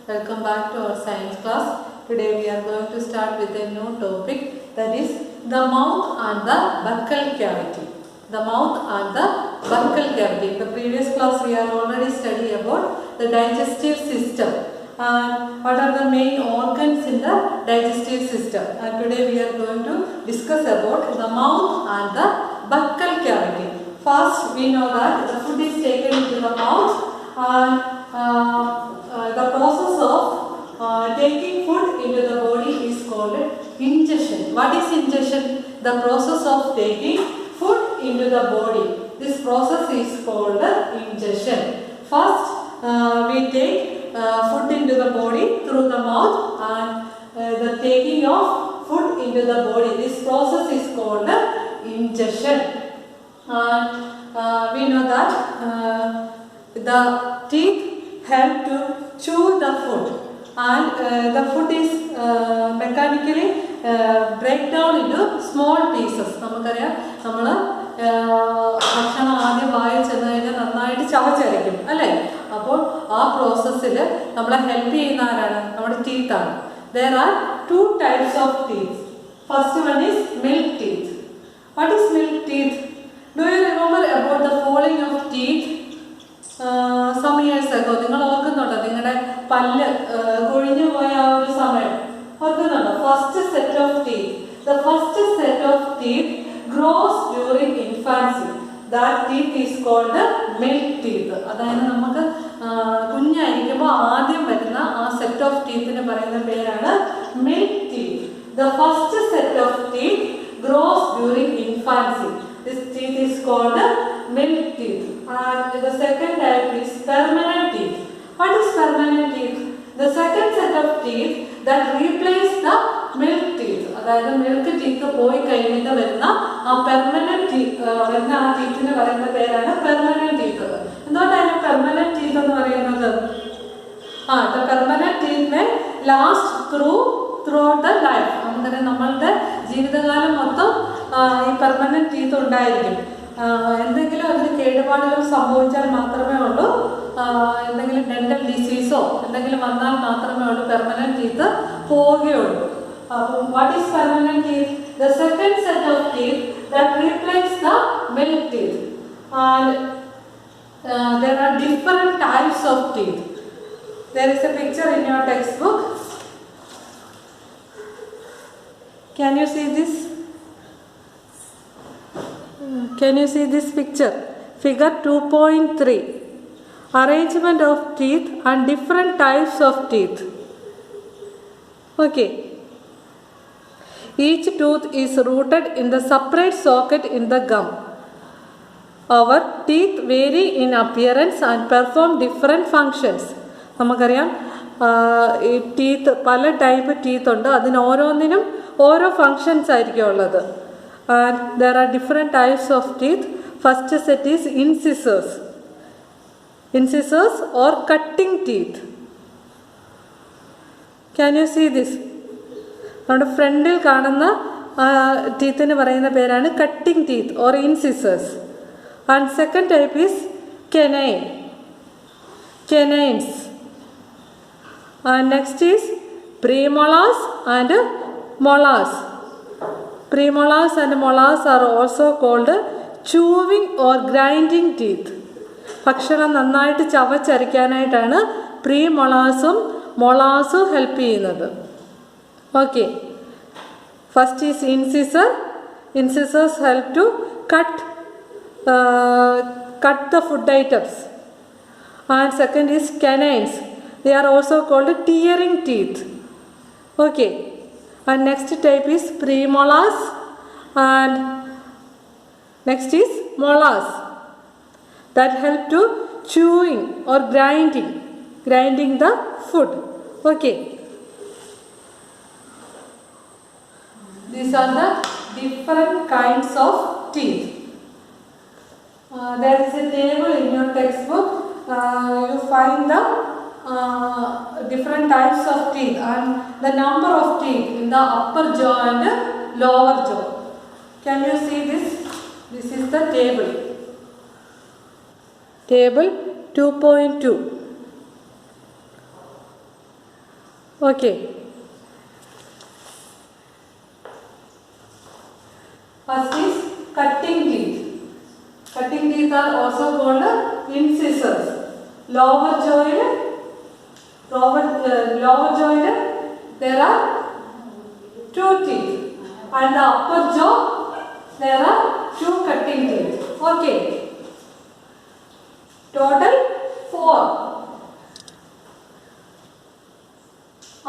Welcome back to our science class. Today we are going to start with a new topic, that is the mouth and the buccal cavity. The mouth and the buccal cavity. In the previous class we have already studied about the digestive system and what are the main organs in the digestive system. And today we are going to discuss about the mouth and the buccal cavity. First, we know that the food is taken into the mouth and the process of taking food into the body is called ingestion. What is ingestion? The process of taking food into the body. This process is called ingestion. First, we take food into the body through the mouth and the taking of food into the body. This process is called ingestion. We know that the teeth help to chew the food and the food is mechanically break down into small pieces. നമുക്കറിയാം നമ്മൾ ഭക്ഷണം ആദ്യം വായിൽ ചെന്ന് കഴിഞ്ഞാൽ നന്നായിട്ട് ചവച്ചരയ്ക്കും അല്ലേ? അപ്പോൾ ആ പ്രോസസ്സിൽ നമ്മളെ ഹെൽപ്പ് ചെയ്യുന്ന ആരാണ്? നമ്മുടെ ടീത്താണ്. There are two types of teeth. First one is milk teeth. What is milk teeth? Do you remember about the falling of teeth? Some years ago, നിങ്ങൾ ഓർക്കുന്നുണ്ടോ നിങ്ങളുടെ പല്ല് കൊഴിഞ്ഞു പോയ ആ ഒരു സമയം ഓർക്കുന്നുണ്ടോ? First set of teeth, the first set of teeth grows during infancy. That teeth is called milk teeth. അതായത് നമുക്ക് കുഞ്ഞായിരിക്കുമ്പോൾ ആദ്യം വരുന്ന ആ സെറ്റ് ഓഫ് ടീത്തിന് പറയുന്ന പേരാണ് milk teeth. The first set of teeth grows during infancy. This teeth is called milk teeth. And the second type is permanent teeth. What is permanent teeth? The second set of teeth that replace the milk teeth. അതായത് milk teeth പോയി കഴിഞ്ഞിട്ട് വരുന്ന ആ permanent വരുന്ന ആ ടീത്തിന് പറയുന്ന പേരാണ് permanent teeth. എന്തുകൊണ്ടാണ് പെർമനന്റ് ടീത്ത് എന്ന് പറയുന്നത്? the permanent teeth may last throughout the life. നമുക്കറിയാം നമ്മളുടെ ജീവിതകാലം മൊത്തം ഈ പെർമനന്റ് ടീത്ത് ഉണ്ടായിരിക്കും. എന്തെങ്കിലും അതിന് കേടുപാടുകൾ സംഭവിച്ചാൽ മാത്രമേ ഉള്ളൂ, എന്തെങ്കിലും ഡെന്റൽ ഡിസീസോ എന്തെങ്കിലും വന്നാൽ മാത്രമേ ഉള്ളൂ പെർമനന്റ് ടീത്ത് പോവുകയുള്ളൂ. What is permanent teeth? The second set of teeth that replace the milk teeth. And there are different types of teeth. There is a picture in your textbook. Can you see this? Can you see this picture? Figure 2.3. Arrangement of teeth and different types of teeth. Okay. Each tooth is rooted in the separate socket in the gum. Our teeth vary in appearance and perform different functions. നമുക്കറിയാം ഈ teeth പല type teeth ഉണ്ട്, അതിന് ഓരോന്നിനും ഓരോ functions ആയിരിക്കും ഉള്ളത്. And there are different types of teeth. First set is incisors. Incisors or cutting teeth. Can you see this? നമ്മുടെ ഫ്രണ്ടിൽ കാണുന്ന ടീത്തിന് പറയുന്ന പേരാണ് cutting teeth or incisors. And second type is canines. And next is premolars and molars. Premolars and molars are also called chewing or grinding teeth. ഭക്ഷണം നന്നായിട്ട് ചവച്ചരയ്ക്കാനായിട്ടാണ് പ്രീമൊളാസും മൊളാസും ഹെൽപ്പ് ചെയ്യുന്നത്. Okay, first is incisor. Incisors help to cut the food items. And second is canines. They are also called tearing teeth. Okay. And next type is premolars and next is molars that help to chewing or grinding the food. Okay, these are the different kinds of teeth. There is a table in your textbook. You find the different types of teeth and the number of teeth in the upper jaw and lower jaw. Can you see this? This is the table. Table 2.2. Okay. First is cutting teeth. Cutting teeth are also called incisors. Lower joint, there are 2 teeth, and the upper jaw there are 2 cutting teeth. Okay. Total 4.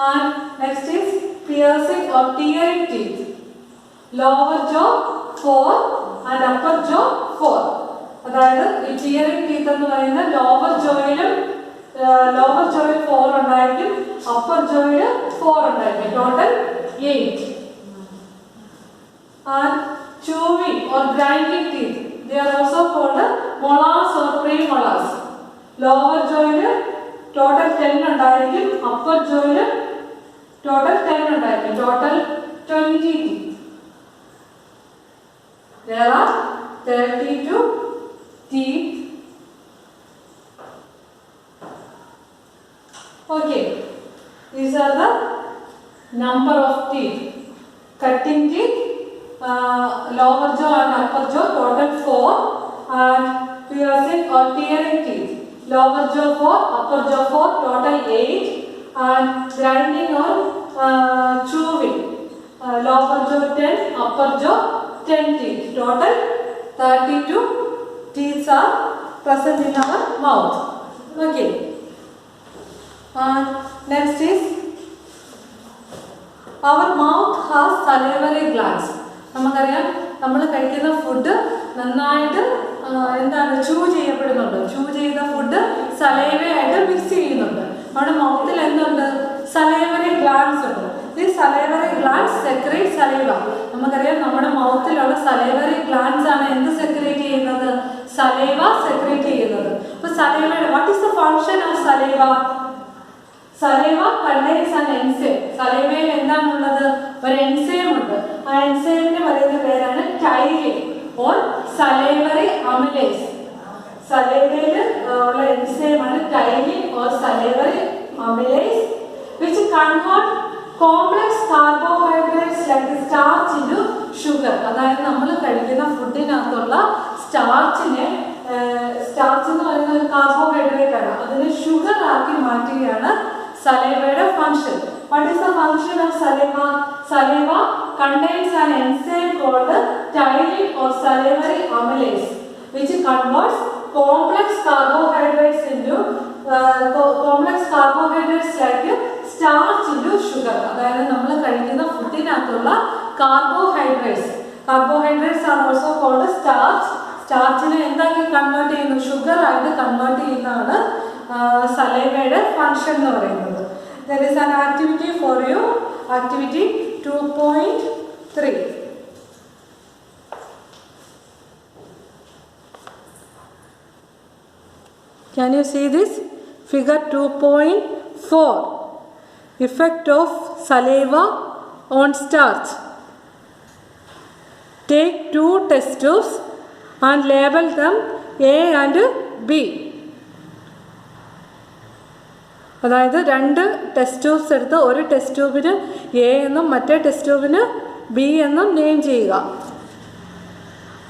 And next is piercing or tearing teeth. Lower jaw 4 and upper jaw 4. അതായത് ഈ tearing teeth എന്ന് പറയുന്ന lower ജോയിൽ 4 ഉണ്ടായിരിക്കും, upper ജോയിൽ 4 ഉണ്ടായിരിക്കും. Total 8. And chewing or grinding teeth, they are also called molars or premolars. Lower joint total 10 ഉണ്ടായിരിക്കും, upper joint total 10 ഉണ്ടായിരിക്കും. Total 20 teeth. There are 32 teeth. Okay, these are the number of teeth. Cutting teeth, lower jaw and upper jaw total 4, and piercing or tearing teeth, lower jaw 4, upper jaw 4, total 8, and grinding or chewing, lower jaw 10, upper jaw 10 teeth. Total 32 teeth are present in our mouth. Okay. Next is our mouth has salivary glands. നമുക്കറിയാം, നമ്മൾ കഴിക്കുന്ന food നന്നായിട്ട് എന്താണ് ചൂ ചെയ്യപ്പെടുന്നുണ്ട്. ചൂ ചെയ്ത food സലൈവയായിട്ട് mix ചെയ്യുന്നുണ്ട്. നമ്മുടെ മൗത്തിൽ എന്തുണ്ട്? സലൈവറി ഗ്ലാൻഡ്സ് ഉണ്ട്. ഈ സലൈവറി ഗ്ലാൻഡ്സ് സെക്രേറ്റ് സലൈവ. നമുക്കറിയാം, നമ്മുടെ മൗത്തിലുള്ള സലൈവറി ഗ്ലാൻഡ്സ് ആണ് എന്ത് സെക്രേറ്റ് ചെയ്യുന്നത്? സലൈവ സെക്രേറ്റ് ചെയ്യുന്നത്. അപ്പൊ സലൈവയുടെ what is the function of saliva? Saliva contains an enzyme. സലൈവയിൽ എന്താണുള്ളത്? ഒരു എൻസൈം ഉണ്ട്. ആ എൻസൈമിന് പറയുന്ന പേരാണ് ടൈലിൻ ഓർ സലൈവറി അമിലേസ്. സലൈവയിൽ ഉള്ള എൻസൈമാണ് ptyalin or salivary amylase, which convert complex carbohydrates like starch into sugar. അതായത് നമ്മൾ കഴിക്കുന്ന ഫുഡിനകത്തുള്ള സ്റ്റാർച്ച് എന്ന് പറയുന്ന ഒരു കാർബോഹൈഡ്രേറ്റ് ആണ്. അതിനെ ഷുഗർ ആക്കി മാറ്റുകയാണ് സലൈവയുടെ function. What is the function of saliva? Saliva contains an enzyme called ptyalin or salivary amylase, which converts complex carbohydrates into complex carbohydrates like starch into sugar. അതായത് നമ്മൾ കഴിക്കുന്ന ഫുഡിനകത്തുള്ള carbohydrates are also called starch. സ്റ്റാർച്ചിനെ എന്താക്കി convert ചെയ്യുന്നു? Sugar ആയിട്ട് convert ചെയ്യുന്നതാണ് സലൈവയുടെ function എന്ന് പറയുന്നത്. There is an activity for you. Activity 2.3. Can you see this? Figure 2.4. Effect of saliva on starch. Take 2 test tubes and label them A and B. അതായത് 2 test tubes എടുത്ത് ഒരു test ട്യൂബിന് A എന്നും മറ്റേ test ട്യൂബിന് B എന്നും name ചെയ്യുക.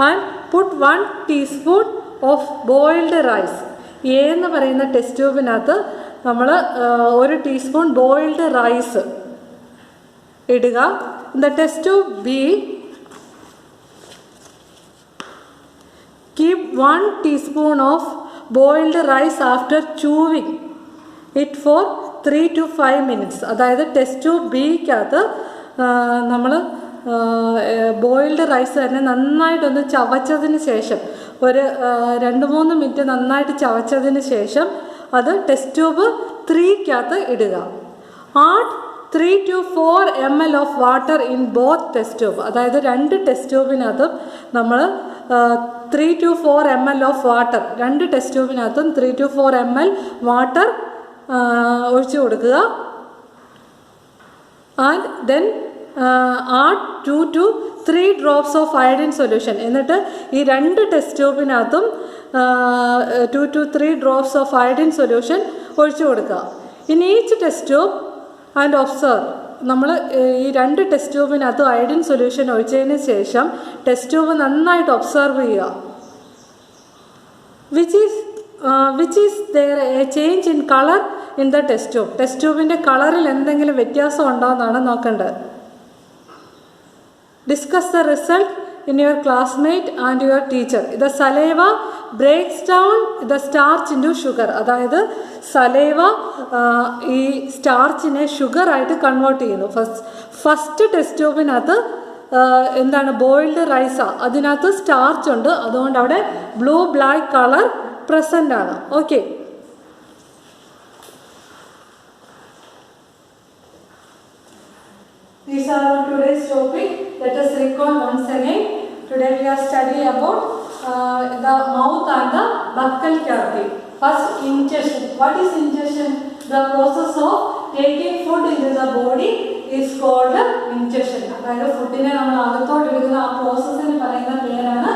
And put 1 teaspoon of boiled rice. A എന്ന് പറയുന്ന ടെസ്റ്റ് ട്യൂബിനകത്ത് നമ്മൾ 1 ടീസ്പൂൺ ബോയിൽഡ് റൈസ് ഇടുക. The test tube B keep 1 teaspoon of boiled rice after chewing it for 3 to 5 minutes. അതായത് ടെസ്റ്റ് ട്യൂബ് ബിക്കകത്ത് നമ്മൾ ബോയിൽഡ് റൈസ് തന്നെ നന്നായിട്ടൊന്ന് ചവച്ചതിന് ശേഷം ഒരു 2-3 മിനിറ്റ് നന്നായിട്ട് ചവച്ചതിന് ശേഷം അത് ടെസ്റ്റ് ട്യൂബ് 3-കകത്ത് ഇടുക. Add 3 to 4 ml of water in both test tube. അതായത് 2 ടെസ്റ്റ് ട്യൂബിനകത്തും നമ്മൾ 3 to 4 ml of water, 2 test ട്യൂബിനകത്തും 3 to 4 ml വാട്ടർ ഒഴിച്ചു കൊടുക്കുക. And then add 2 to 3 drops of iodine solution. എന്നിട്ട് ഈ 2 ടെസ്റ്റ് ട്യൂബിനകത്തും 2 to 3 drops of iodine solution ഒഴിച്ചു കൊടുക്കുക. In each test tube and observe. നമ്മൾ ഈ 2 ടെസ്റ്റ് ട്യൂബിനകത്ത് അയഡിൻ സൊല്യൂഷൻ ഒഴിച്ചതിന് ശേഷം ടെസ്റ്റ് ട്യൂബ് നന്നായിട്ട് ഒബ്സർവ് ചെയ്യുക. Which is there a change in colour in the test tube. Test ട്യൂബിൻ്റെ കളറിൽ എന്തെങ്കിലും വ്യത്യാസം ഉണ്ടോ എന്നാണ് നോക്കേണ്ടത്. Discuss the result in your classmate and your teacher. The saliva breaks down the starch into sugar. അതായത് സലൈവ ഈ സ്റ്റാർച്ചിനെ ഷുഗർ ആയിട്ട് കൺവേർട്ട് ചെയ്യുന്നു. ഫസ്റ്റ് ടെസ്റ്റ് ട്യൂബിനകത്ത് എന്താണ് ബോയിൽഡ് റൈസാ, അതിനകത്ത് സ്റ്റാർച്ച് ഉണ്ട്, അതുകൊണ്ട് അവിടെ ബ്ലൂ ബ്ലാക്ക് കളർ പ്രസൻ്റ് ആണ്. Okay, these are today's topic. Let us recall once again. Today we are studying about the mouth and the buccal cavity. First, ingestion. What is ingestion? The process of taking food into the body is called ingestion. അതായത് ഫുഡിനെ നമ്മൾ അകത്തോട്ട് എടുക്കുന്ന ആ പ്രോസസ്സിന് പറയുന്ന പേരാണ്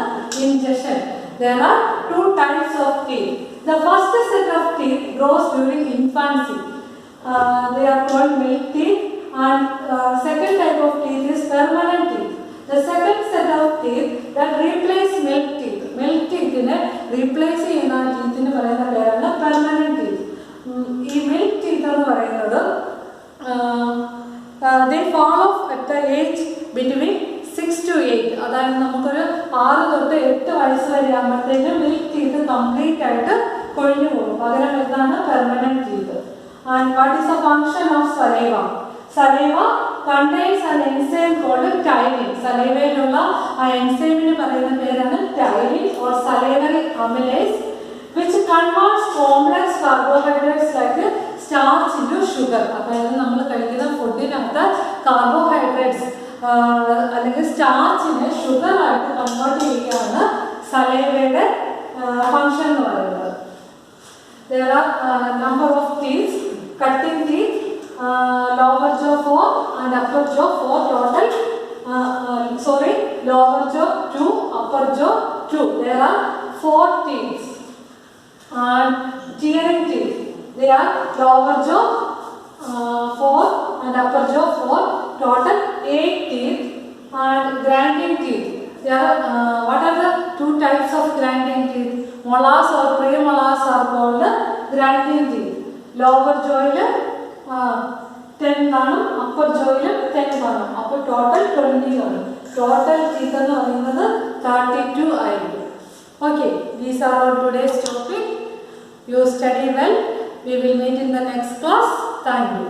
ingestion. There are 2 types of teeth. The first set of teeth grows during infancy. They are called milk teeth. And second type of teeth is permanent teeth. The second set of teeth that replace milk teeth. Milk teeth ne replace ചെയ്യുന്ന teeth പറയുന്ന പേരാണ് permanent teeth. ഈ milk teeth എന്ന് പറയുന്നത് they fall off at the age between 6 to 8. അതായത് നമുക്കൊരു 6 തൊട്ട് 8 വയസ്സ് വരെ ആകുമ്പോഴത്തേക്കും milk teeth കംപ്ലീറ്റ് ആയിട്ട് കൊഴിഞ്ഞു പോകും. പകരം എന്താണ് permanent teeth. And what is the function of saliva? Saliva contains an enzyme called ptyalin. സലൈവയിലുള്ള ആ എൻസൈമിന് പറയുന്ന പേരാണ് ptyalin or salivary amylase, which converts complex carbohydrates like starch into sugar. അതായത് നമ്മൾ കഴിക്കുന്ന ഫുഡിനകത്ത് കാർബോഹൈഡ്രേറ്റ്സ് അല്ലെങ്കിൽ സ്റ്റാർച്ചിനെ ഷുഗർ ആയിട്ട് കൺവേർട്ട് ചെയ്യുകയാണ് സലൈവയുടെ ഫംഗ്ഷൻ എന്ന് പറയുന്നത്. There are number of teeth, cutting teeth, lower jaw 4 and upper jaw 4 total. Lower jaw 2, upper jaw 2. There are 4 teeth. And tearing teeth, they are lower jaw 4 and upper jaw 4, total 8 teeth. And grinding teeth, there are what are the 2 types of grinding teeth? Molars or premolars are called grinding teeth. Lower jaw 10 കാണും, upper ജോയിലും 10 കാണും. അപ്പോൾ total 20 കാണും. Total teeth എന്ന് പറയുന്നത് 32 ആയിരിക്കും. Okay, these are all today's topic. You study well. We will meet in the next class. Thank U.